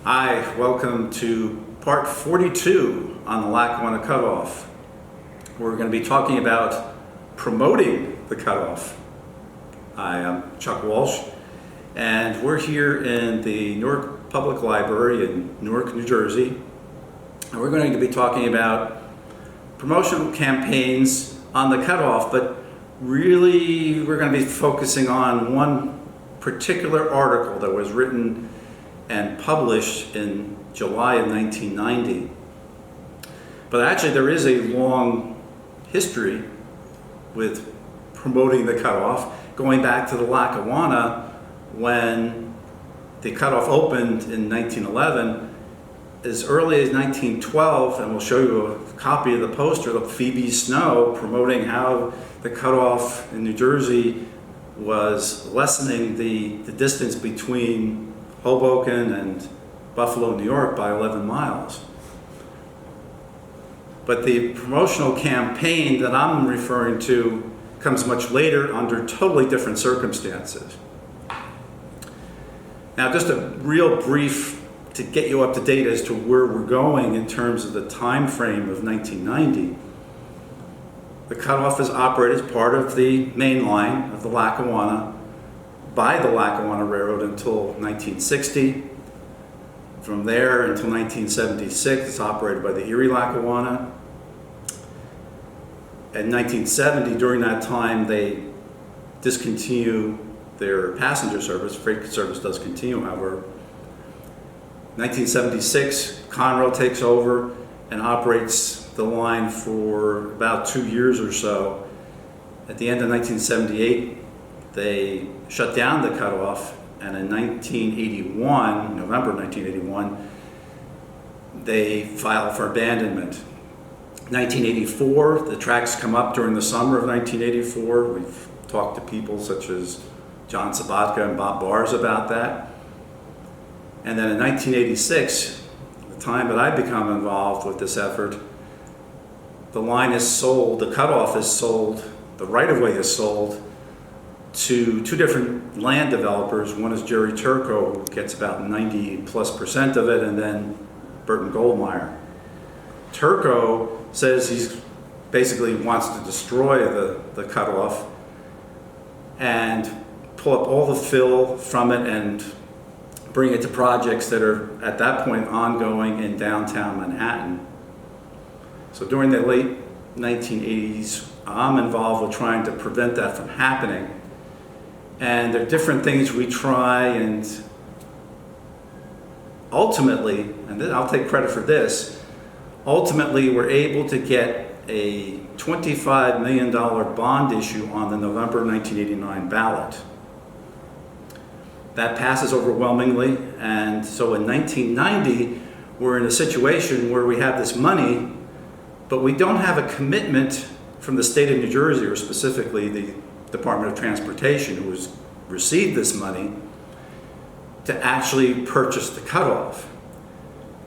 Hi, welcome to part 42 on the Lackawanna Cut-Off. We're going to be talking about promoting the cut-off. Hi, I'm Chuck Walsh, and we're here in the Newark Public Library in Newark, New Jersey. And we're going to be talking about promotional campaigns on the cut-off, but really we're going to be focusing on one particular article that was written and published in July of 1990. But actually there is a long history with promoting the cutoff, going back to the Lackawanna when the cutoff opened in 1911. As early as 1912, and we'll show you a copy of the poster of Phoebe Snow promoting how the cutoff in New Jersey was lessening the distance between Hoboken and Buffalo, New York by 11 miles. But the promotional campaign that I'm referring to comes much later under totally different circumstances. Now, just a real brief to get you up to date as to where we're going in terms of the time frame of 1990. The cutoff is operated as part of the main line of the Lackawanna by the Lackawanna Railroad until 1960. From there until 1976, it's operated by the Erie Lackawanna. In 1970, during that time, they discontinue their passenger service. Freight service does continue, however. 1976, Conrail takes over and operates the line for about 2 years or so. At the end of 1978, they shut down the cutoff, and in 1981, November 1981, they filed for abandonment. 1984, the tracks come up during the summer of 1984. We've talked to people such as John Sabatka and Bob Bars about that. And then in 1986, the time that I become involved with this effort, the line is sold, the cutoff is sold, the right-of-way is sold to two different land developers. One is Jerry Turco, who gets about 90+% of it, and then Burton Goldmeyer. Turco says he basically wants to destroy the cutoff and pull up all the fill from it and bring it to projects that are at that point ongoing in downtown Manhattan. So during the late 1980s, I'm involved with trying to prevent that from happening. And there are different things we try, and ultimately, and I'll take credit for this, ultimately we're able to get a $25 million bond issue on the November 1989 ballot. That passes overwhelmingly, and so in 1990, we're in a situation where we have this money, but we don't have a commitment from the state of New Jersey, or specifically the Department of Transportation, who has received this money, to actually purchase the cutoff.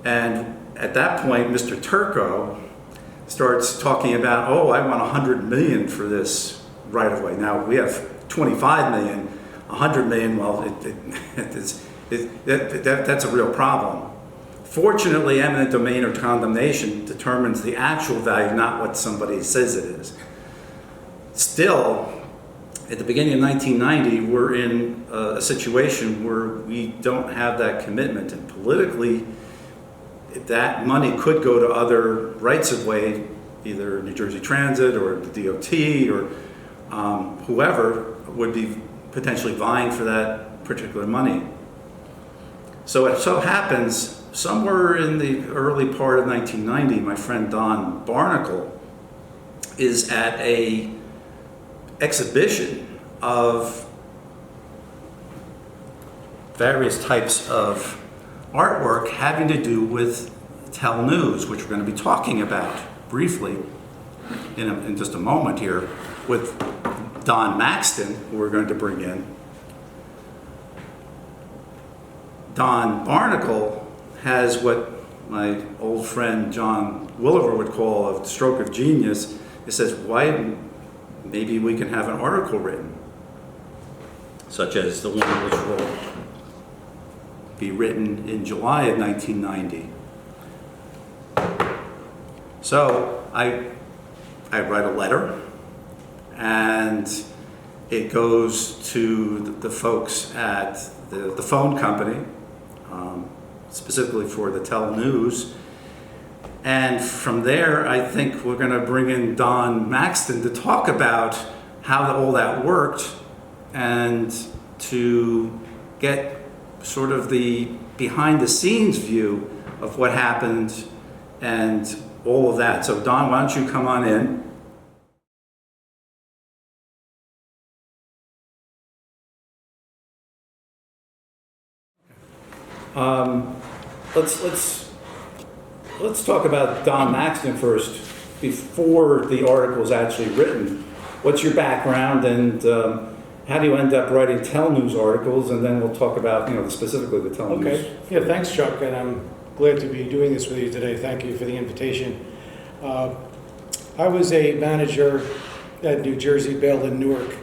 And at that point, Mr. Turco starts talking about, oh, I want $100 million for this right of way. Now we have $25 million, $100 million, well, that's a real problem. Fortunately, eminent domain or condemnation determines the actual value, not what somebody says it is. Still, at the beginning of 1990, we're in a situation where we don't have that commitment, and politically, that money could go to other rights-of-way, either New Jersey Transit or the DOT or whoever would be potentially vying for that particular money. So it so happens, somewhere in the early part of 1990, my friend Don Barnacle is at a exhibition of various types of artwork having to do with Tel-News, which we're going to be talking about briefly in just a moment here with Don Maxton, who we're going to bring in. Don Barnacle has what my old friend John Williver would call a stroke of genius. He says, why maybe we can have an article written, such as the one which will be written in July of 1990. So I write a letter, and it goes to the folks at the phone company, specifically for the Tel-News. And from there, I think we're going to bring in Don Maxton to talk about how all that worked and to get sort of the behind-the-scenes view of what happened and all of that. So Don, why don't you come on in? Let's talk about Don Maxton first, before the article is actually written. What's your background, and how do you end up writing Tel-News articles? And then we'll talk about, specifically the Tel-News. Okay. Yeah, thanks, Chuck, and I'm glad to be doing this with you today. Thank you for the invitation. I was a manager at New Jersey Bell in Newark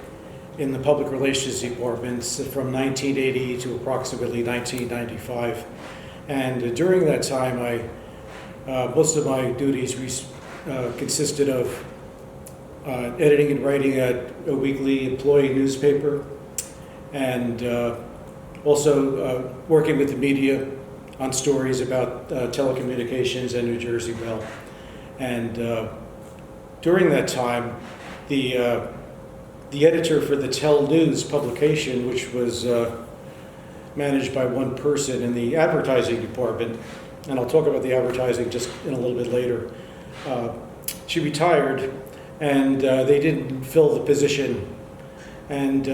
in the public relations departments from 1980 to approximately 1995. And during that time, most of my duties consisted of editing and writing a weekly employee newspaper, and also working with the media on stories about telecommunications and New Jersey Bell. And during that time, the editor for the Tel-News publication, which was managed by one person in the advertising department, and I'll talk about the advertising just in a little bit later, she retired, and they didn't fill the position. And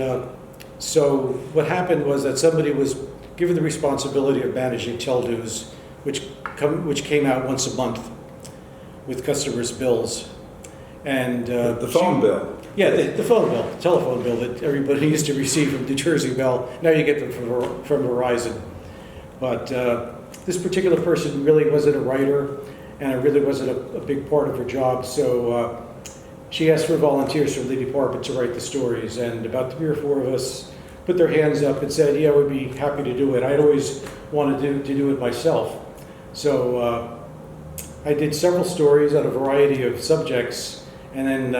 so what happened was that somebody was given the responsibility of managing Tel-News, which came out once a month with customers' bills. And the phone bill. Yeah, the phone bill, the telephone bill that everybody used to receive from New Jersey Bell. Now you get them from Verizon. But this particular person really wasn't a writer, and it really wasn't a big part of her job. So she asked for volunteers from the department to write the stories, and about 3 or 4 of us put their hands up and said, yeah, we'd be happy to do it. I'd always wanted to do it myself. So I did several stories on a variety of subjects, and then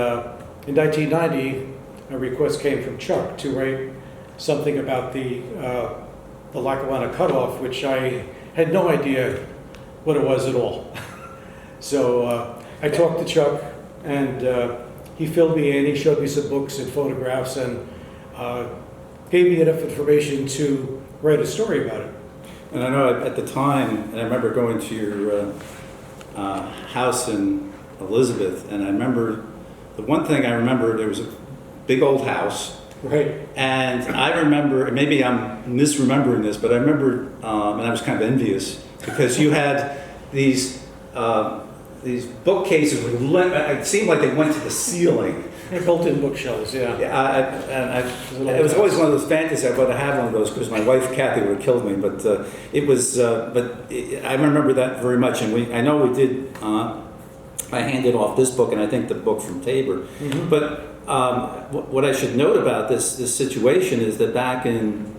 in 1990, a request came from Chuck to write something about the Lackawanna Cut-Off, which I had no idea what it was at all. So I talked to Chuck, and he filled me in. He showed me some books and photographs, and gave me enough information to write a story about it. And I know at the time, and I remember going to your house in Elizabeth, and I remember, the one thing I remember, there was a big old house. Right. And I remember, maybe I'm misremembering this, but I remember, and I was kind of envious, because you had these bookcases, it seemed like they went to the ceiling. They're built-in bookshelves, yeah. It was always one of those fantasies. I'd rather have one of those, because my wife Kathy would have killed me. But I remember that very much. And I know we did. I handed off this book, and I think the book from Tabor. Mm-hmm. But what I should note about this situation is that back in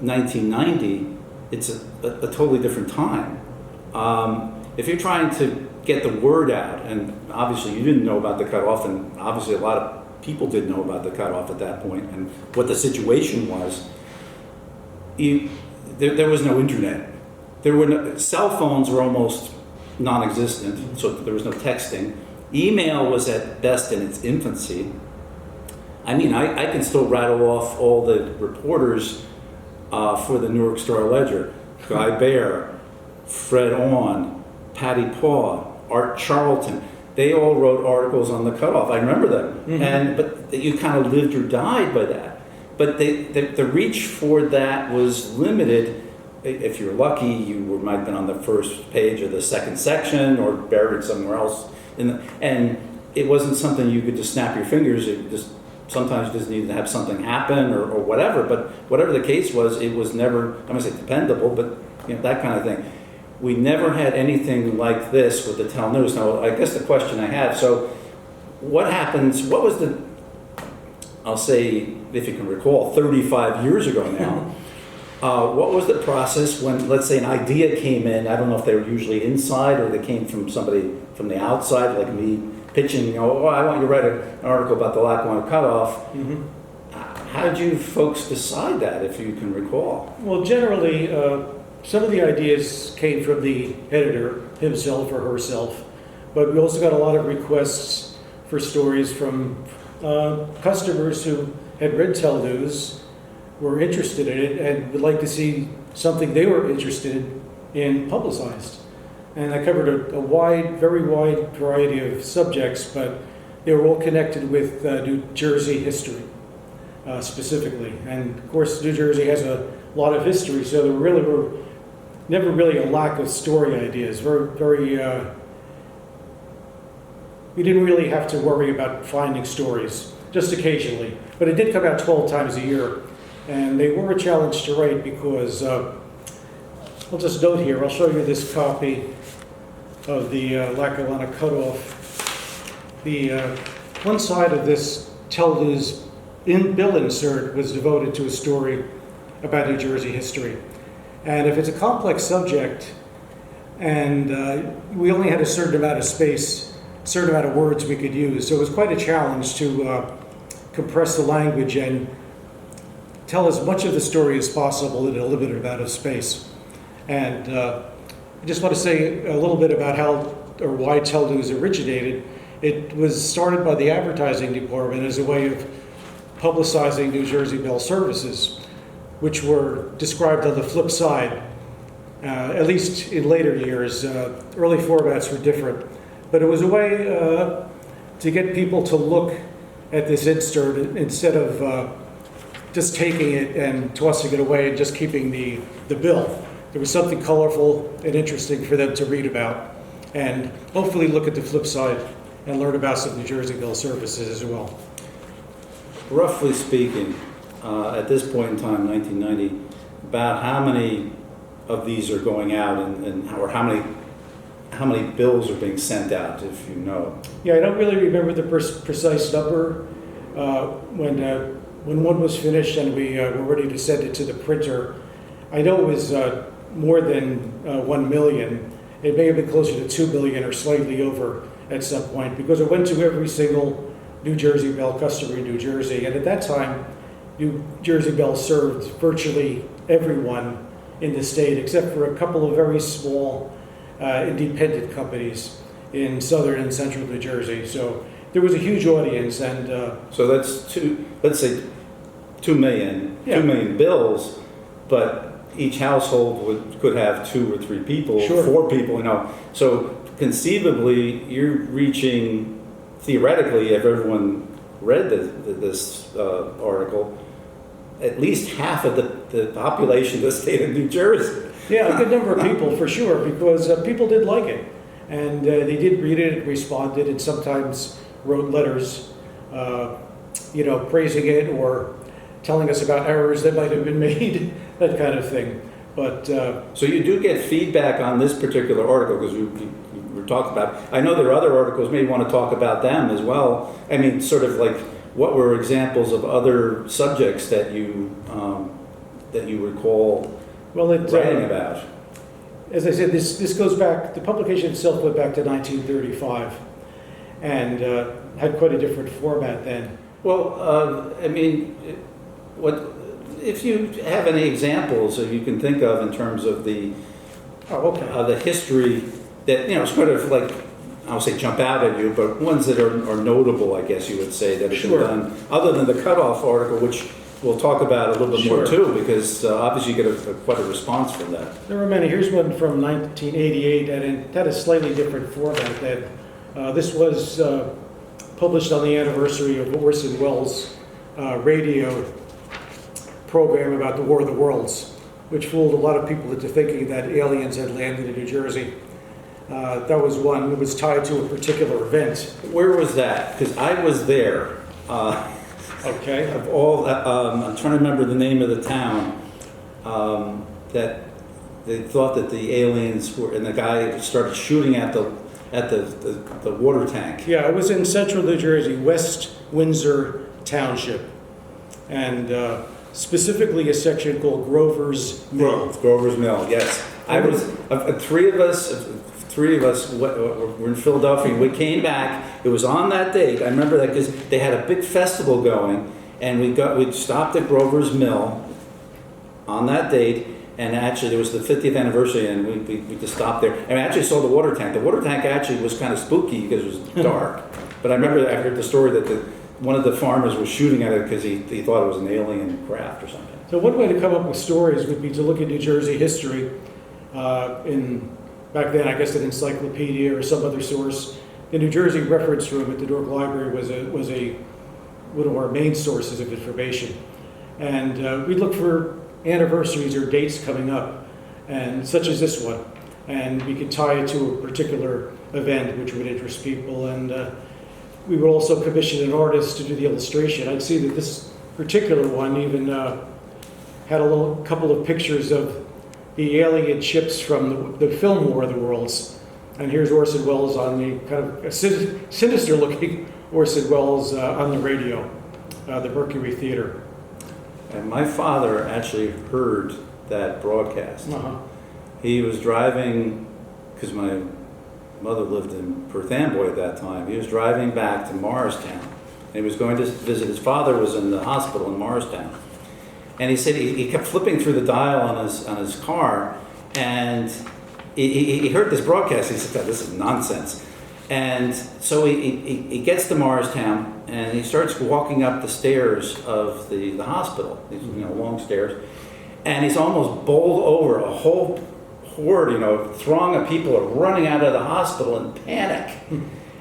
1990, it's a totally different time. If you're trying to get the word out, and obviously you didn't know about the cutoff, and obviously a lot of people didn't know about the cutoff at that point and what the situation was. There was no internet. Cell phones were almost non-existent, so there was no texting. Email was at best in its infancy. I mean, I can still rattle off all the reporters for the Newark Star-Ledger: Guy Baer, Fred Awn, Patty Paw, Art Charlton. They all wrote articles on the cutoff. I remember them. Mm-hmm. But you kind of lived or died by that. But the reach for that was limited. If you're lucky, you might have been on the first page of the second section or buried somewhere else. And it wasn't something you could just snap your fingers. It just sometimes you just needed to have something happen or whatever. But whatever the case was, it was never, I'm going to say dependable, but that kind of thing. We never had anything like this with the Tel-News. Now, I guess the question I have, so what happens, what was I'll say, if you can recall, 35 years ago now, What was the process when, let's say, an idea came in? I don't know if they were usually inside or they came from somebody from the outside, like me pitching, oh, I want you to write an article about the Lackawanna Cut-Off. Mm-hmm. How did you folks decide that, if you can recall? Well, generally, some of the ideas came from the editor himself or herself, but we also got a lot of requests for stories from customers who had read Tel-News, were interested in it, and would like to see something they were interested in publicized. And I covered a wide, very wide variety of subjects, but they were all connected with New Jersey history, specifically. And of course, New Jersey has a lot of history, so there really were never really a lack of story ideas. We didn't really have to worry about finding stories, just occasionally. But it did come out 12 times a year, and they were a challenge to write because, I'll just note here, I'll show you this copy of the Lackawanna Cut-Off. The one side of this Tel-News bill insert was devoted to a story about New Jersey history. And if it's a complex subject, and we only had a certain amount of space, a certain amount of words we could use, so it was quite a challenge to compress the language and tell as much of the story as possible in a limited amount of space. And I just want to say a little bit about how or why Tel-News originated. It was started by the advertising department as a way of publicizing New Jersey Bell services, which were described on the flip side, at least in later years. Early formats were different, but it was a way to get people to look at this insert instead of just taking it and tossing it away and just keeping the bill. There was something colorful and interesting for them to read about, and hopefully look at the flip side and learn about some New Jersey Bell services as well. Roughly speaking, at this point in time, 1990, about how many of these are going out, or how many bills are being sent out, if you know? Yeah, I don't really remember the precise number. When one was finished and we were ready to send it to the printer, I know it was more than 1 million. It may have been closer to 2 million or slightly over at some point, because it went to every single New Jersey Bell customer in New Jersey. And at that time, New Jersey Bell served virtually everyone in the state, except for a couple of very small independent companies in southern and central New Jersey. So there was a huge audience, and so that's let's say 2 million, Yeah. 2 million bills, but each household could have 2 or 3 people, Sure. 4 people, So conceivably, you're reaching, theoretically, if everyone read this article, at least half of the population of the state of New Jersey. yeah, a good number of people for sure, because people did like it. And they did read it, responded, and sometimes wrote letters, praising it or telling us about errors that might have been made, that kind of thing. But So you do get feedback on this particular article, because we were talking about, I know there are other articles, maybe you want to talk about them as well. I mean, sort of like, what were examples of other subjects that you recall writing about? As I said, this goes back, the publication itself went back to 1935 and had quite a different format then. Well, what if you have any examples that you can think of in terms of the the history that sort of like, I would say jump out at you, but ones that are notable, I guess you would say, that have Sure. been done, other than the Cut-Off article, which we'll talk about a little bit more Sure. too, because obviously you get quite a response from that. There were many. Here's one from 1988, and it had a slightly different format. This was published on the anniversary of Orson Welles' radio program about the War of the Worlds, which fooled a lot of people into thinking that aliens had landed in New Jersey. That was one. It was tied to a particular event. Where was that? Because I was there. Okay. Of all, I'm trying to remember the name of the town, that they thought that the aliens were, and the guy started shooting at the water tank. Yeah, it was in central New Jersey, West Windsor Township. And specifically a section called Grover's Mill. Grover's Mill, yes. I was, three of us were in Philadelphia. We came back. It was on that date. I remember that because they had a big festival going, and we stopped at Grover's Mill on that date. And actually, there was the 50th anniversary, and we just stopped there. And I actually saw the water tank. The water tank actually was kind of spooky because it was dark. But I remember I heard the story that one of the farmers was shooting at it because he thought it was an alien craft or something. So one way to come up with stories would be to look at New Jersey history. Back then, I guess an encyclopedia or some other source. The New Jersey reference room at the Newark Library was one of our main sources of information. And we'd look for anniversaries or dates coming up, and such as this one. And we could tie it to a particular event which would interest people. And we would also commission an artist to do the illustration. I'd see that this particular one even had a couple of pictures of the alien ships from the film War of the Worlds. And here's Orson Welles on the kind of sinister looking Orson Welles on the radio, the Mercury Theater. And my father actually heard that broadcast. Uh-huh. He was driving, because my mother lived in Perth Amboy at that time. He was driving back to Morristown. And he was going to visit. His father was in the hospital in Morristown. And he said he kept flipping through the dial on his car, and he heard this broadcast. He said, "This is nonsense." And so he gets to Morristown, and he starts walking up the stairs of the hospital, these long stairs, and he's almost bowled over. A whole horde, throng of people are running out of the hospital in panic,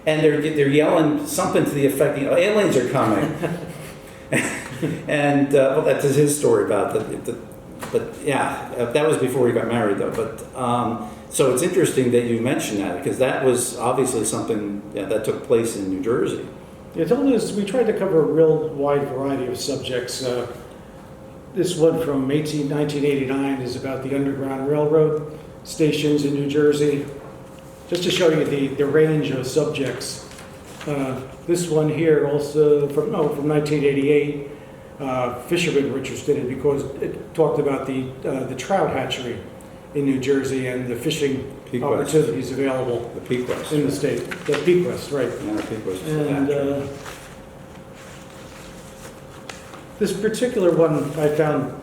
and they're yelling something to the effect, aliens are coming. And well, that's his story about that. But yeah, that was before he got married, though. But so it's interesting that you mentioned that, because that was obviously something that took place in New Jersey. Yeah, Tel-News, we tried to cover a real wide variety of subjects. This one from 1989 is about the Underground Railroad stations in New Jersey, just to show you the range of subjects. This one here also from 1988, fishermen were interested in, because it talked about the trout hatchery in New Jersey and the fishing opportunities available in the state. The Pequest, right. Yeah, Pequest. And this particular one I found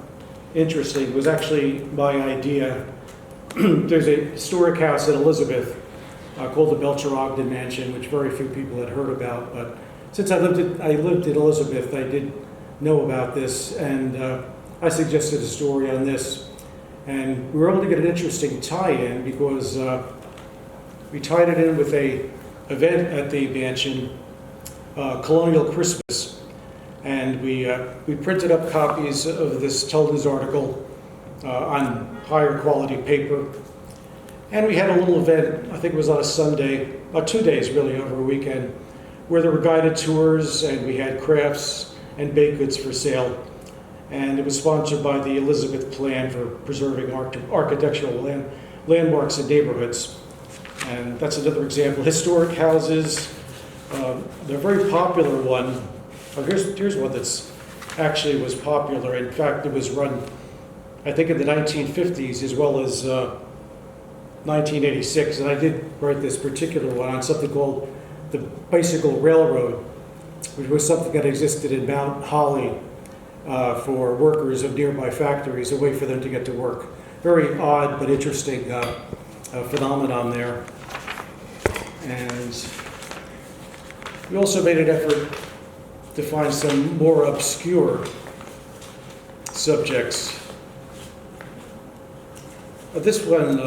interesting was actually my idea. There's a historic house in Elizabeth called the Belcher Ogden Mansion, which very few people had heard about. But since I lived in Elizabeth, I did know about this, and I suggested a story on this. And we were able to get an interesting tie-in, because we tied it in with a event at the mansion, Colonial Christmas. And we printed up copies of this Tel-News article on higher quality paper. And we had a little event, I think it was on a Sunday, about 2 days really, over a weekend, where there were guided tours, and we had crafts and baked goods for sale. And it was sponsored by the Elizabeth Plan for preserving architectural landmarks and neighborhoods. And that's another example. Historic houses, the very popular one. Oh, here's one that's actually was popular. In fact, it was run, I think, in the 1950s as well as 1986. And I did write this particular one on something called the Bicycle Railroad, which was something that existed in Mount Holly for workers of nearby factories, a way for them to get to work. Very odd but interesting phenomenon there. And we also made an effort to find some more obscure subjects. This one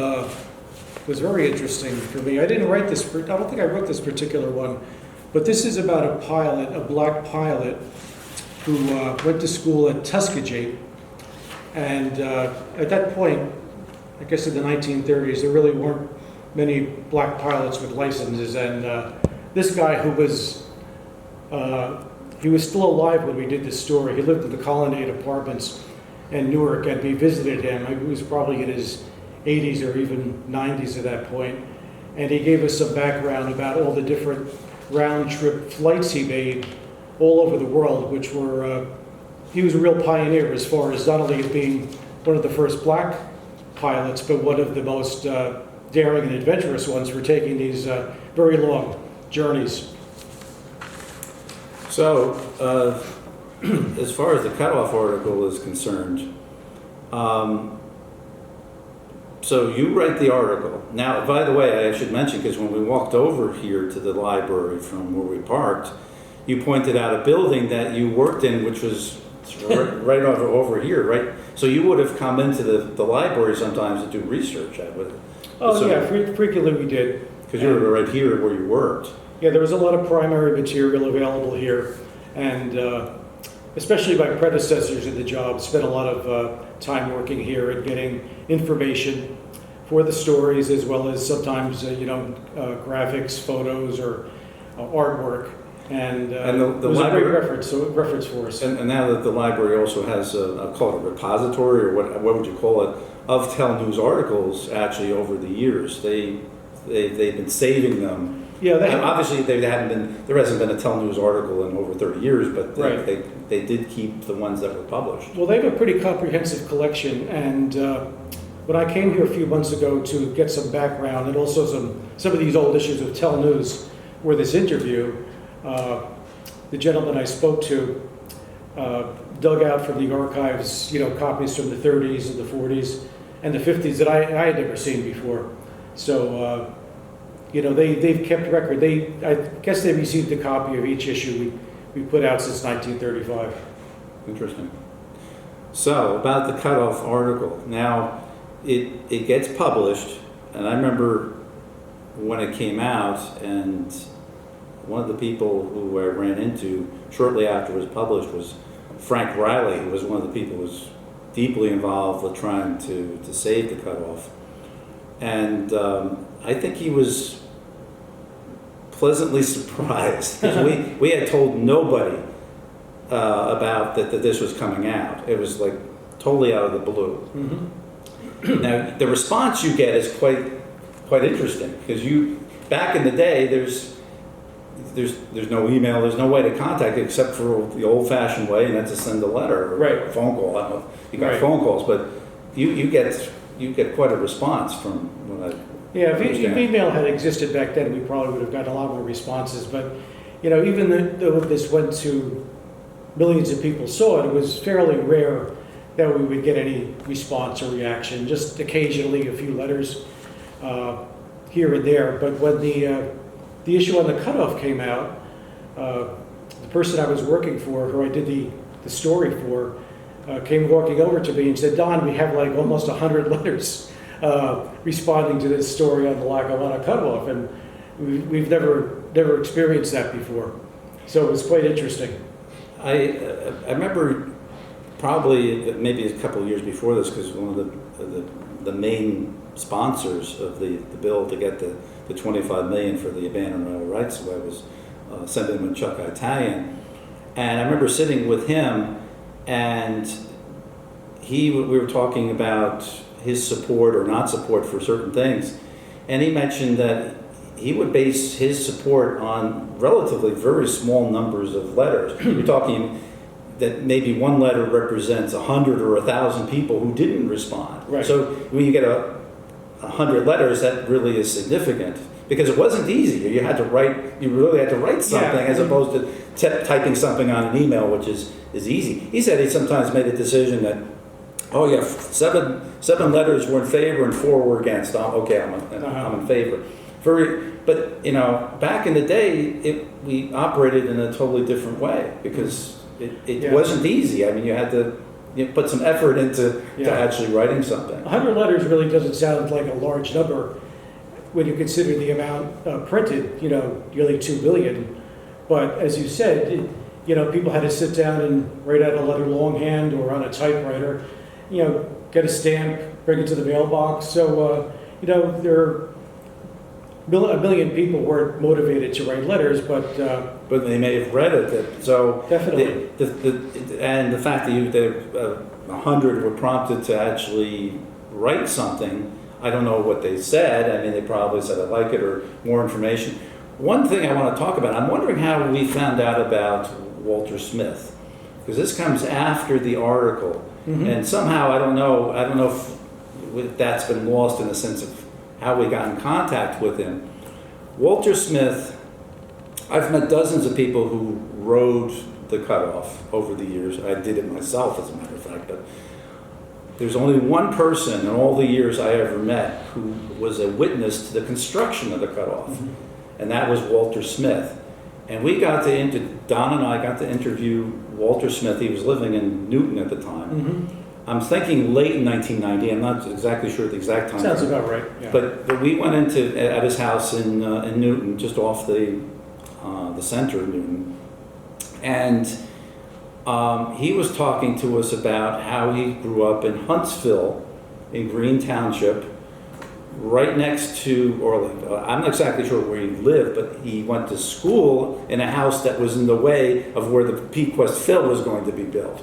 was very interesting for me. I didn't write this, I don't think I wrote this particular one, but this is about a pilot, a black pilot, who went to school at Tuskegee. And at that point, I guess in the 1930s, there really weren't many black pilots with licenses. And this guy who was, he was still alive when we did this story. He lived in the Colonnade Apartments in Newark, and we visited him. He was probably in his 80s or even 90s at that point. And he gave us some background about all the different round-trip flights he made all over the world, which were he was a real pioneer as far as not only being one of the first black pilots, but one of the most daring and adventurous ones for taking these very long journeys. So, as far as the cutoff article is concerned, so you write the article. Now, by the way, I should mention, because when we walked over here to the library from where we parked, you pointed out a building that you worked in, which was right over here, right? So you would have come into the library sometimes to do research, I would. Oh, so, yeah, frequently we did. Because you were right here where you worked. Yeah, there was a lot of primary material available here, and especially my predecessors in the job spent a lot of time working here and getting information for the stories, as well as sometimes, graphics, photos, or artwork. And the it was library, a great reference for us. And now that the library also has I'll call it a repository, or what would you call it, of Tel-News articles, actually over the years. They've been saving them. Yeah, Obviously, there hasn't been a Tel-News article in over 30 years, but they did keep the ones that were published. Well, they have a pretty comprehensive collection, and when I came here a few months ago to get some background, and also some of these old issues of Tel-News, where this interview, the gentleman I spoke to dug out from the archives, copies from the 30s and the 40s and the 50s that I had never seen before. So, they've kept record. I guess they received a copy of each issue we put out since 1935. Interesting. So, about the cutoff article. Now, it gets published, and I remember when it came out, and one of the people who I ran into shortly after it was published was Frank Riley, who was one of the people who was deeply involved with trying to save the cutoff. And I think he was pleasantly surprised, because we had told nobody about that this was coming out. It was like totally out of the blue. Mm-hmm. Now, the response you get is quite interesting, because back in the day, there's no email, there's no way to contact it except for the old-fashioned way, and that's to send a letter or a phone call. I don't know if you got phone calls, but you get quite a response from what I Yeah, if email had existed back then, we probably would have gotten a lot more responses. But even though this went to millions of people saw it, it was fairly rare that we would get any response or reaction. Just occasionally a few letters here and there. But when the issue on the cutoff came out, the person I was working for, who I did the story for, came walking over to me and said, "Don, we have like almost 100 letters responding to this story on the Lackawanna Cut-Off, and we've never experienced that before." So it was quite interesting. I remember probably maybe a couple of years before this, because one of the main sponsors of the bill to get the $25 million for the abandoned railroad rights away was Assemblyman Chuck Italian. And I remember sitting with him, and we were talking about his support or not support for certain things. And he mentioned that he would base his support on relatively very small numbers of letters. You're talking that maybe one letter represents 100 or 1,000 people who didn't respond. Right. So when you get 100 letters, that really is significant, because it wasn't easy. You really had to write something, as opposed to typing something on an email, which is easy. He said he sometimes made a decision that, oh yeah, seven letters were in favor and 4 were against. I'm in favor. But back in the day, we operated in a totally different way, because it wasn't easy. I mean, you had to put some effort into actually writing something. 100 letters really doesn't sound like a large number when you consider the amount printed, nearly 2 billion. But as you said, people had to sit down and write out a letter longhand or on a typewriter, get a stamp, bring it to the mailbox. So, a million people weren't motivated to write letters, but they may have read it. So definitely. And the fact that 100 were prompted to actually write something, I don't know what they said. I mean, they probably said, "I like it," or more information. One thing I want to talk about, I'm wondering how we found out about Walter Smith. because this comes after the article. Mhm. And somehow, I don't know if that's been lost in the sense of how we got in contact with him. Walter Smith, I've met dozens of people who rode the cutoff over the years. I did it myself, as a matter of fact, but there's only one person in all the years I ever met who was a witness to the construction of the cutoff, and that was Walter Smith. And we got to, Don and I got to interview Walter Smith. He was living in Newton at the time. Mhm. I'm thinking late in 1990. I'm not exactly sure the exact time. Sounds about right, yeah. But we went at his house in Newton, just off the center of Newton, and he was talking to us about how he grew up in Huntsville, in Greene Township, right next to, or I'm not exactly sure where he lived, but he went to school in a house that was in the way of where the Pequest Phil was going to be built.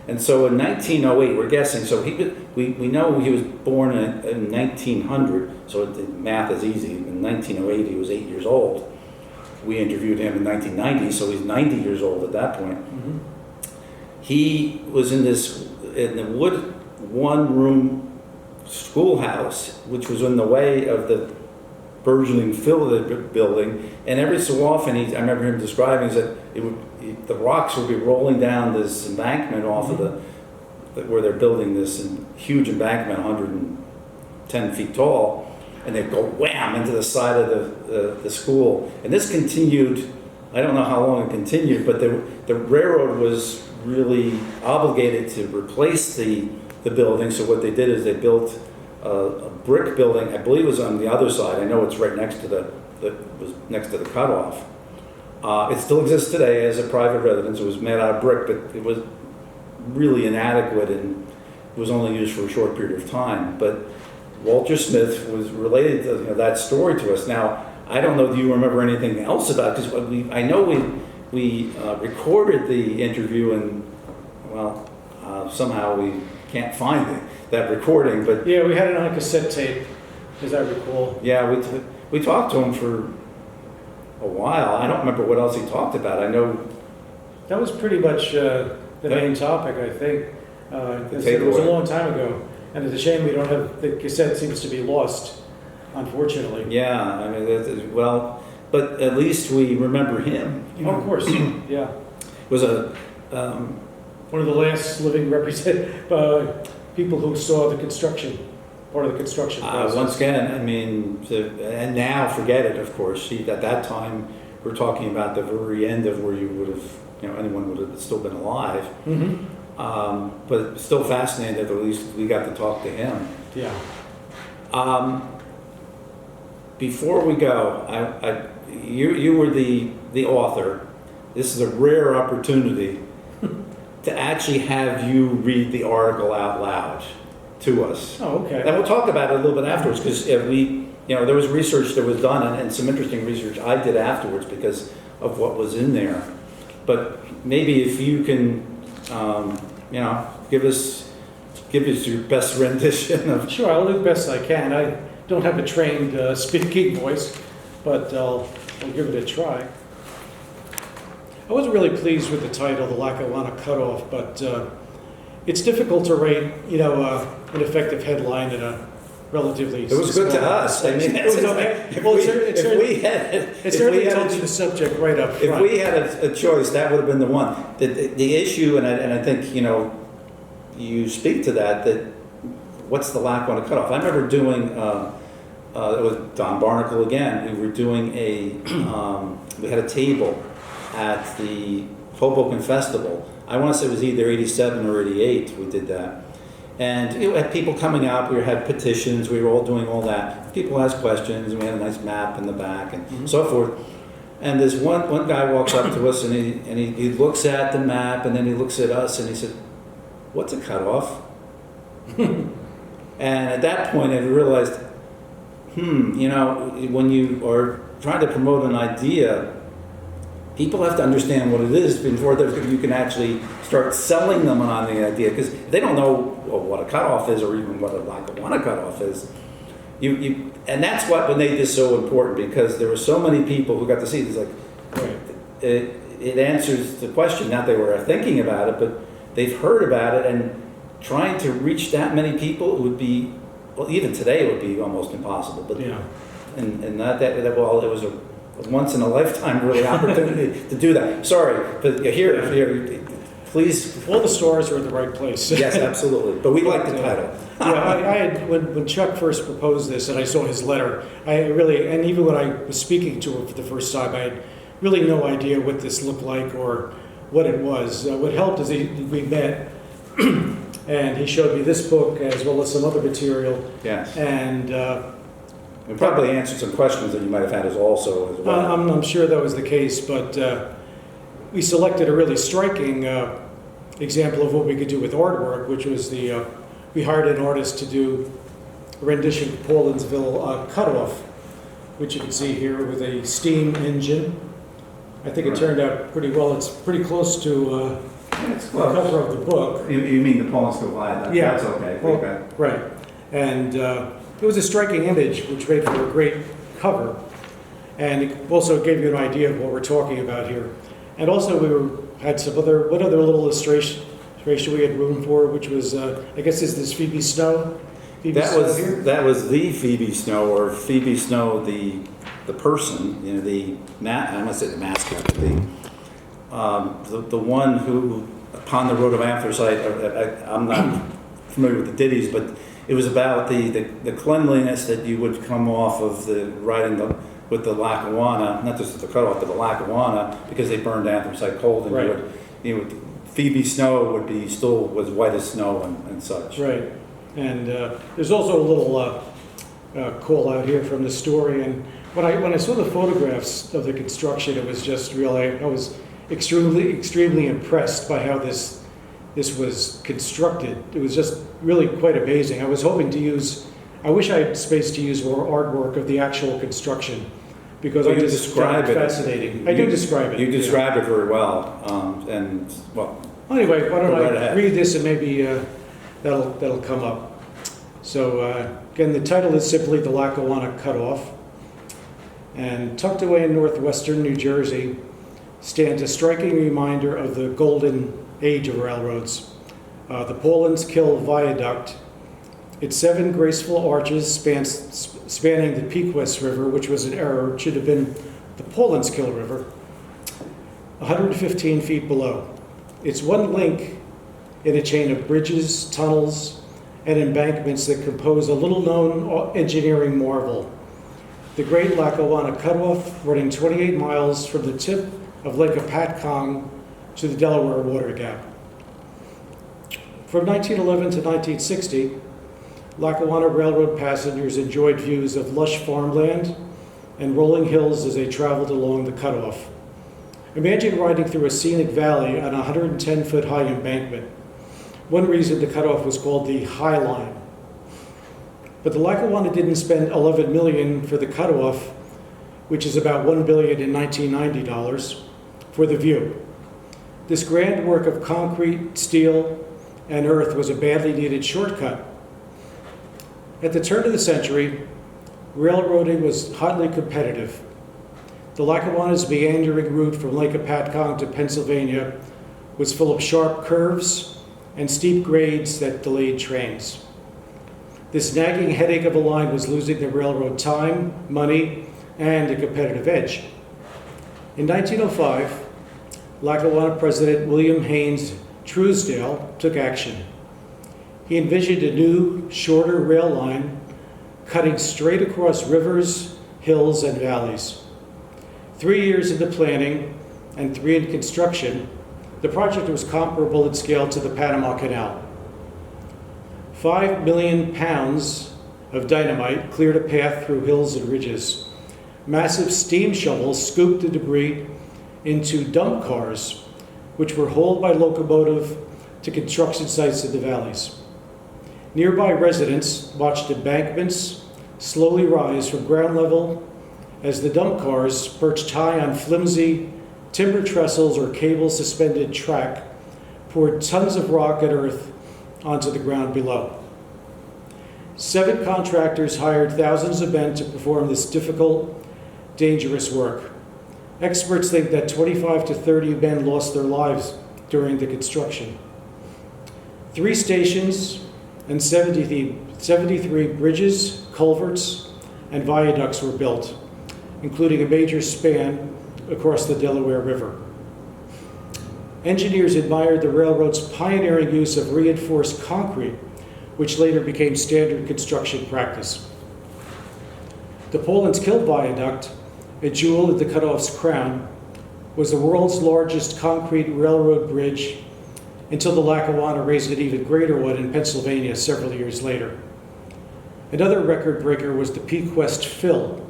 And so in 1908, we're guessing, so we know he was born in 1900, so the math is easy. In 1908, he was 8 years old. We interviewed him in 1990, so he's 90 years old at that point. Mhm. He was in the wood one-room schoolhouse, which was in the way of the burgeoning Phil building, and every so often, I remember him describing that the rocks would be rolling down this embankment off of where they're building this huge embankment, 110 feet tall, and they'd go wham into the side of the school. And this continued, I don't know how long it continued, but the railroad was really obligated to replace the building. So what they did is they built a brick building. I believe it was on the other side. I know it's right next to the cutoff. It still exists today as a private residence. It was made out of brick, but it was really inadequate and it was only used for a short period of time. But Walter Smith was related to that story to us. Now, I don't know, do you remember anything else about it? Because I know we recorded the interview and, well, somehow we can't find that recording, but... Yeah, we had it on a cassette tape, as I recall. Yeah, we talked to him for a while. I don't remember what else he talked about. I know... That was pretty much the main topic, I think. It was a long time ago, and it's a shame we don't have, the cassette seems to be lost, unfortunately. Yeah, I mean, well, but at least we remember him. Oh, of course, yeah. Was One of the last living people who saw the construction, part of the construction process. once again, I mean, and now forget it, of course. At that time, we're talking about the very end of where you would have, anyone would have still been alive. Mm-hmm. But still fascinated that at least we got to talk to him. Yeah. Before we go, you were the author. This is a rare opportunity to actually have you read the article out loud to us. Oh, okay. And we'll talk about it a little bit afterwards, because there was research that was done and some interesting research I did afterwards because of what was in there. But maybe if you can, give us your best rendition of. Sure, I'll do the best I can. I don't have a trained speaking voice, but I'll give it a try. I wasn't really pleased with the title, The Lackawanna Cut-Off, but it's difficult to write, an effective headline in a relatively. It was good to us. I mean, it was okay. It certainly told you the subject right up front. If we had a choice, that would have been the one. The issue, and I think you speak to that. What's the Lackawanna Cut-Off? I remember doing. It was Don Barnacle again. We were doing we had a table at the Hoboken Festival. I want to say it was either 87 or 88 we did that. And we had people coming out, we had petitions, we were all doing all that. People asked questions, and we had a nice map in the back and so forth. And this one guy walks up to us and he looks at the map and then he looks at us and he said, "What's a cutoff?" And at that point I realized, when you are trying to promote an idea, people have to understand what it is before you can actually start selling them on the idea, because they don't know what a cutoff is or even what a Lackawanna Cut-Off is. And that's what made this so important, because there were so many people who got to see it. It's like, it answers the question. Not they were thinking about it, but they've heard about it, and trying to reach that many people would be, well, even today it would be almost impossible. But Yeah. and not that well, it was a once in a lifetime really opportunity to do that. Sorry, but here, please. All the stars are in the right place. Yes, absolutely. But we like the title. Yeah, I had, when Chuck first proposed this and I saw his letter, I really, and even when I was speaking to him for the first time, I had really no idea what this looked like or what it was. What helped is we met and he showed me this book as well as some other material. Yes. And we probably answered some questions that you might have had as well. I'm sure that was the case, but we selected a really striking example of what we could do with artwork, which was we hired an artist to do a rendition of Paulins Cut-Off, which you can see here with a steam engine. I think it turned out pretty well. It's pretty close to the cover of the book. You mean the Paulins Kill Viaduct? Yeah. That's okay. Well, Okay. right. And it was a striking image, which made for a great cover. And it also gave you an idea of what we're talking about here. And also had some other, what other little illustration we had room for, which was, I guess, is this Phoebe Snow? That was the Phoebe Snow, or Phoebe Snow, the person, you know, I'm gonna say the mascot, the one who, upon the road of anthracite, I'm not familiar with the ditties, but it was about the cleanliness that you would come off of with the Lackawanna, not just the Cut-Off, but the Lackawanna, because they burned anthracite coal, and Right. Phoebe Snow was white as snow and such. Right. And there's also a little call out here from the story. And when I saw the photographs of the construction, it was just really, I was extremely impressed by how this was constructed. It was just really quite amazing. I was hoping I wish I had space to use more artwork of the actual construction, because I just found it fascinating. I do describe it. You described it very well, Anyway, why don't Go right I ahead. read this and maybe that'll come up. So again, the title is simply The Lackawanna Cut-Off. And tucked away in northwestern New Jersey stands a striking reminder of the golden age of railroads. The Paulins Kill Viaduct. Its 7 graceful arches spanning the Pequest River, which was an error. It should have been the Paulins Kill River, 115 feet below. It's one link in a chain of bridges, tunnels, and embankments that compose a little-known engineering marvel. The Great Lackawanna Cut-Off, running 28 miles from the tip of Lake Apatcong to the Delaware Water Gap. From 1911 to 1960, Lackawanna Railroad passengers enjoyed views of lush farmland and rolling hills as they traveled along the Cut-Off. Imagine riding through a scenic valley on a 110-foot high embankment. One reason the Cut-Off was called the High Line. But the Lackawanna didn't spend $11 million for the Cut-Off, which is about $1 billion in 1990 dollars, for the view. This grand work of concrete, steel, and earth was a badly needed shortcut. At the turn of the century, railroading was hotly competitive. The Lackawanna's meandering route from Lake Apatcong to Pennsylvania was full of sharp curves and steep grades that delayed trains. This nagging headache of a line was losing the railroad time, money, and a competitive edge. In 1905, Lackawanna President William Haynes Truesdale took action. He envisioned a new, shorter rail line cutting straight across rivers, hills, and valleys. 3 years into planning and 3 in construction, the project was comparable in scale to the Panama Canal. 5 million pounds of dynamite cleared a path through hills and ridges. Massive steam shovels scooped the debris into dump cars, which were hauled by locomotive to construction sites in the valleys. Nearby residents watched embankments slowly rise from ground level as the dump cars, perched high on flimsy timber trestles or cable-suspended track, poured tons of rock and earth onto the ground below. 7 contractors hired thousands of men to perform this difficult, dangerous work. Experts think that 25 to 30 men lost their lives during the construction. 3 stations and 73 bridges, culverts, and viaducts were built, including a major span across the Delaware River. Engineers admired the railroad's pioneering use of reinforced concrete, which later became standard construction practice. The Paulins Kill Viaduct, a jewel at the Cut-Off's crown, was the world's largest concrete railroad bridge until the Lackawanna raised an even greater one in Pennsylvania several years later. Another record breaker was the Peak West Fill,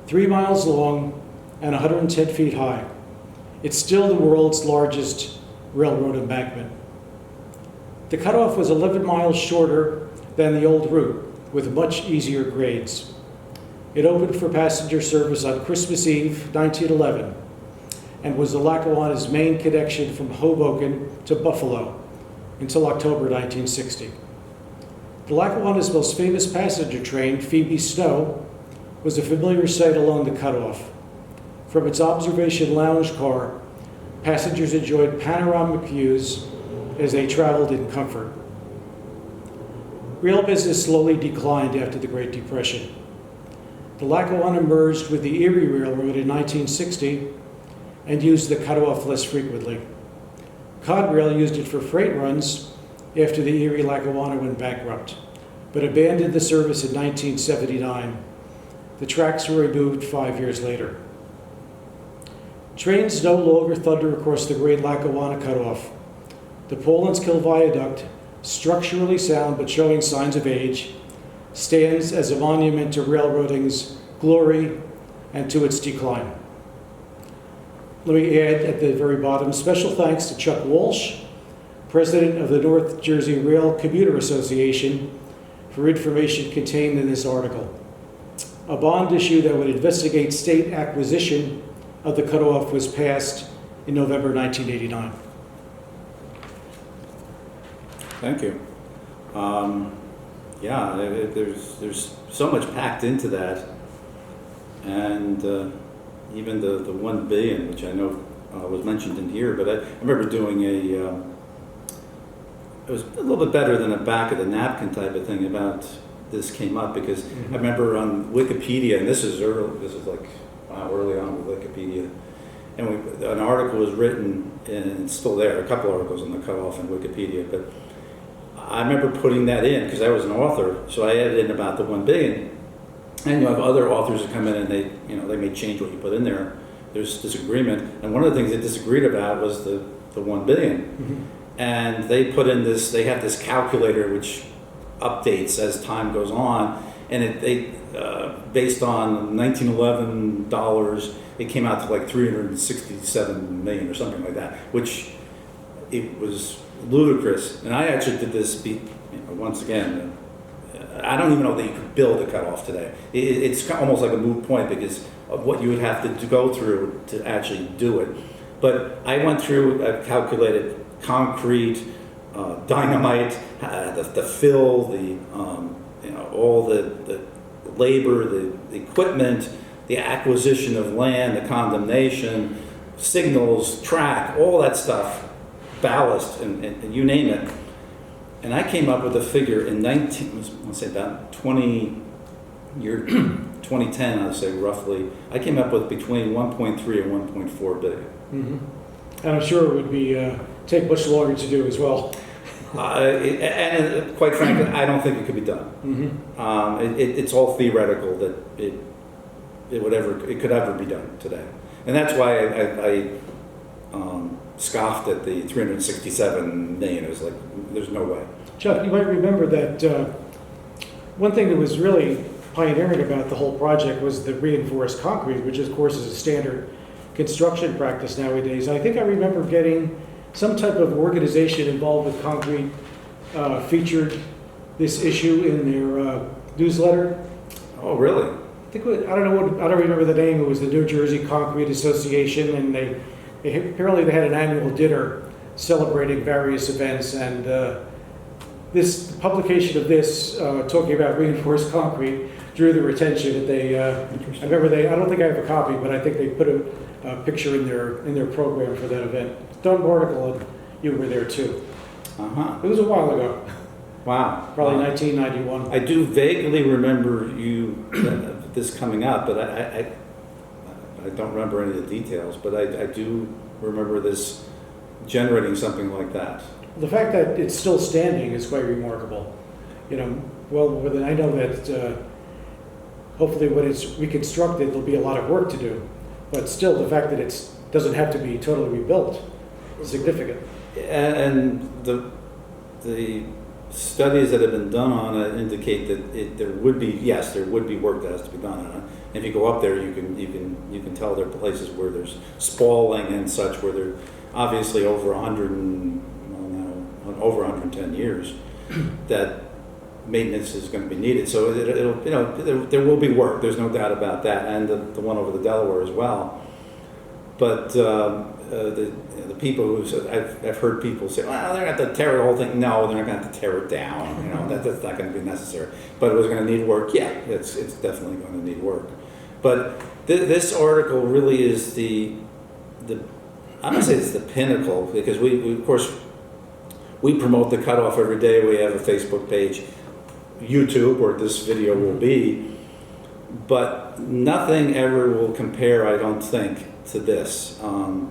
3 miles long and 110 feet high. It's still the world's largest railroad embankment. The Cut-Off was 11 miles shorter than the old route, with much easier grades. It opened for passenger service on Christmas Eve, 1911, and was the Lackawanna's main connection from Hoboken to Buffalo until October 1960. The Lackawanna's most famous passenger train, Phoebe Snow, was a familiar sight along the Cut-Off. From its observation lounge car, passengers enjoyed panoramic views as they traveled in comfort. Rail business slowly declined after the Great Depression. The Lackawanna merged with the Erie Railroad in 1960 and used the Cut-Off less frequently. Conrail used it for freight runs after the Erie-Lackawanna went bankrupt, but abandoned the service in 1979. The tracks were removed 5 years later. Trains no longer thunder across the great Lackawanna Cut-Off. The Paulins Kill Viaduct, structurally sound but showing signs of age, stands as a monument to railroading's glory and to its decline. Let me add at the very bottom, special thanks to Chuck Walsh, president of the North Jersey Rail Commuter Association, for information contained in this article. A bond issue that would investigate state acquisition of the Cut-Off was passed in November 1989. Thank you. Yeah, there's so much packed into that, and even the 1 billion, which I know was mentioned in here, but I remember doing it was a little bit better than a back of the napkin type of thing about this came up, because I remember on Wikipedia, and this is like early on with Wikipedia, and an article was written, and it's still there, a couple articles on the Cut-Off in Wikipedia, but I remember putting that in because I was an author, so I added in about the 1 billion. And you have other authors that come in and they may change what you put in there. There's disagreement, and one of the things they disagreed about was the 1 billion. And they put in this. They have this calculator which updates as time goes on, and they based on 1911 dollars, it came out to like 367 million or something like that, which it was ludicrous. And I actually did this once again. I don't even know that you could build a Cut-Off today. It's almost like a moot point because of what you would have to go through to actually do it. But I went through, I calculated concrete, dynamite, the fill, all the labor, the equipment, the acquisition of land, the condemnation, signals, track, all that stuff, ballast, and you name it. And I came up with a figure in about 2010, I'd say roughly. I came up with between 1.3 and 1.4 billion. And I'm sure it would be take much longer to do as well. And quite frankly, I don't think it could be done. It's all theoretical that it could ever be done today, and that's why I scoffed at the 367 million. It was like, there's no way. Chuck, you might remember that one thing that was really pioneering about the whole project was the reinforced concrete, which of course is a standard construction practice nowadays. I think I remember getting some type of organization involved with concrete featured this issue in their newsletter. Oh, really? I don't remember the name. It was the New Jersey Concrete Association, and they apparently they had an annual dinner celebrating various events, and this publication of this talking about reinforced concrete drew their attention that they, I remember I don't think I have a copy, but I think they put a picture in their program for that event. Don Barnacle, and you were there too. Uh-huh. It was a while ago, Wow. probably Wow. 1991. I do vaguely remember this coming up, but I don't remember any of the details, but I do remember this generating something like that. The fact that it's still standing is quite remarkable. You know, well, I know that hopefully when it's reconstructed, there'll be a lot of work to do. But still, the fact that it doesn't have to be totally rebuilt is significant. And the studies that have been done on it indicate that there would be work that has to be done on it. If you go up there, you can tell there are places where there's spalling and such, where they're obviously over 110 years that maintenance is going to be needed. So there will be work. There's no doubt about that, and the one over the Delaware as well. But the people who said, I've heard people say, well, they're going to have to tear the whole thing. No, they're not going to have to tear it down. That's not going to be necessary. But it was going to need work. Yeah, it's definitely going to need work. But this article really is I'm going to say it's the pinnacle, because we of course, we promote the Cut-Off every day. We have a Facebook page, YouTube, where this video will be. But nothing ever will compare, I don't think, to this,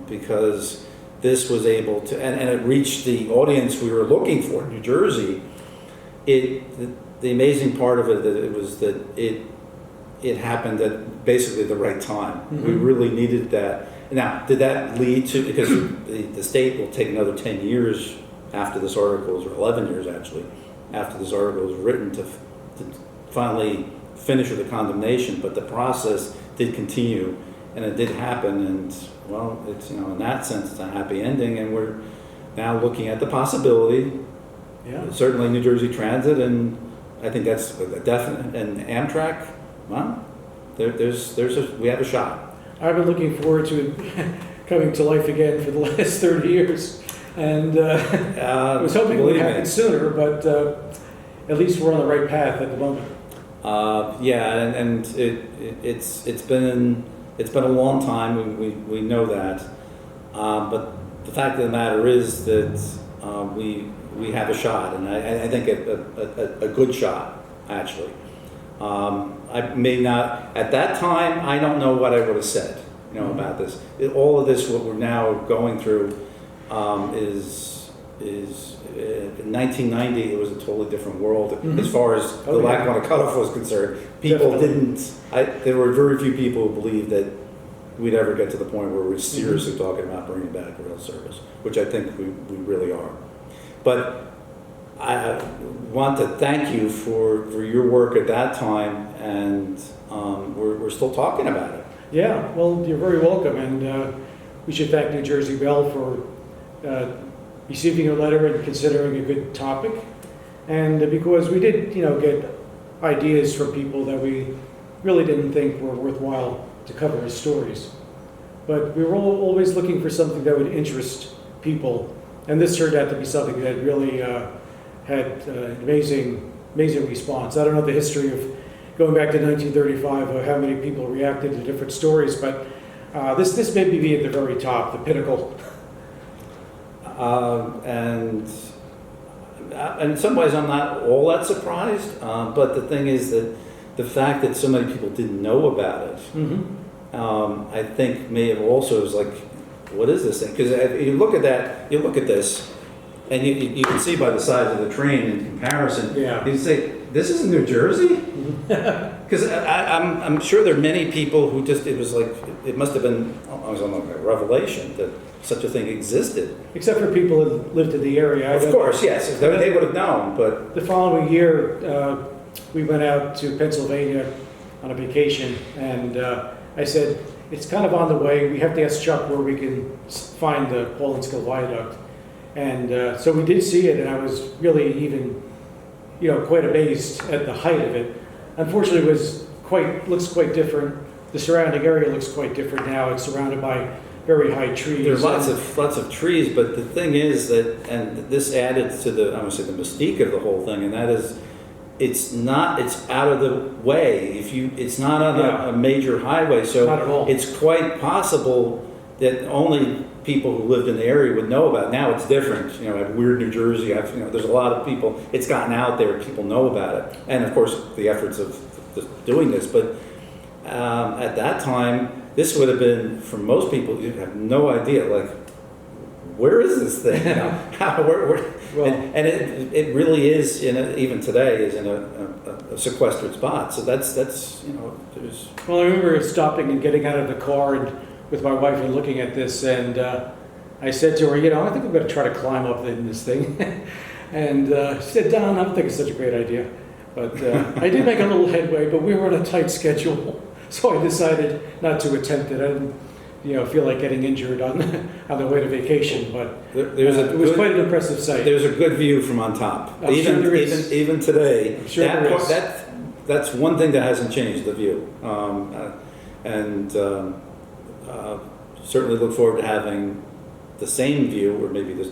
because this was able to, and it reached the audience we were looking for in New Jersey. The amazing part of it was that it happened at basically the right time. Mm-hmm. We really needed that. Now, did that lead to, because the state will take another 10 years after this article, or 11 years actually, after this article is written to finally finish with the condemnation, but the process did continue, and it did happen, and well, it's, in that sense, it's a happy ending, and we're now looking at the possibility, certainly New Jersey Transit, and I think that's a definite, and Amtrak, well, we have a shot. I've been looking forward to it coming to life again for the last 30 years. And I was hoping it would happen sooner, but at least we're on the right path at the moment. And it's been a long time. We know that, but the fact of the matter is that we have a shot, and I think a good shot actually. I may not at that time. I don't know what I would have said, about this. All of this, what we're now going through. Is in 1990 it was a totally different world as far as the Lackawanna Cut-Off was concerned. People there were very few people who believed that we'd ever get to the point where we're seriously talking about bringing back rail service, which I think we really are. But I want to thank you for your work at that time, and we're still talking about it. Yeah, well, you're very welcome, and we should thank New Jersey Bell for receiving your letter and considering a good topic, and because we did, get ideas from people that we really didn't think were worthwhile to cover as stories. But we were always looking for something that would interest people, and this turned out to be something that really had an amazing response. I don't know the history of going back to 1935 of how many people reacted to different stories, but this may be at the very top, the pinnacle. And in some ways I'm not all that surprised, but the thing is that the fact that so many people didn't know about it, I think may have also was like, what is this thing? Because you look at this, and you can see by the size of the train in comparison, you say, this is in New Jersey? Because I'm sure there are many people who it must have been almost like a revelation that such a thing existed. Except for people who lived in the area. Of course, yes. They would have known, but... The following year, we went out to Pennsylvania on a vacation, and I said, it's kind of on the way. We have to ask Chuck where we can find the Paulins Kill Viaduct. And so we did see it, and I was really even, quite amazed at the height of it. Unfortunately, it looks quite different. The surrounding area looks quite different now. It's surrounded by very high trees. There's lots of trees, but the thing is that, and this added to the mystique of the whole thing, and that is, it's out of the way. It's not on Yeah. a major highway, so Not at all. it's quite possible that only people who lived in the area would know about it. Now it's different. You know, at Weird New Jersey, there's a lot of people, it's gotten out there, people know about it. And of course, the efforts of doing this. But at that time, this would have been, for most people, you have no idea, like, where is this thing? You know, Well- and it really is, even today, is in a sequestered spot. So that's there's... Well, I remember stopping and getting out of the car and with my wife and looking at this, and I said to her, I think I'm going to try to climb up in this thing. And she said, Don, I don't think it's such a great idea. But I did make a little headway, but we were on a tight schedule, so I decided not to attempt it. I didn't, feel like getting injured on the way to vacation, but it was quite an impressive sight. There's a good view from on top. I'm sure there is. Even today, I'm sure there is. that's one thing that hasn't changed, the view. Certainly look forward to having the same view, or maybe just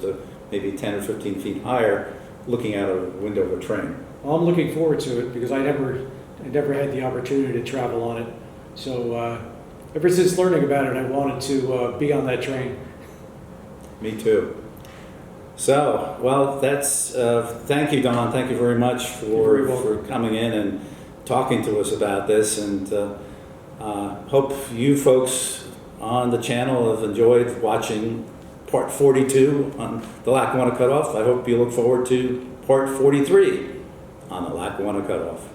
maybe 10 or 15 feet higher, looking out a window of a train. Well, I'm looking forward to it because I never had the opportunity to travel on it. So ever since learning about it, I wanted to be on that train. Me too. So, well, that's thank you, Don. Thank you very much for coming in and talking to us about this, and hope you folks on the channel have enjoyed watching part 42 on the Lackawanna Cut-Off. I hope you look forward to part 43 on the Lackawanna Cut-Off.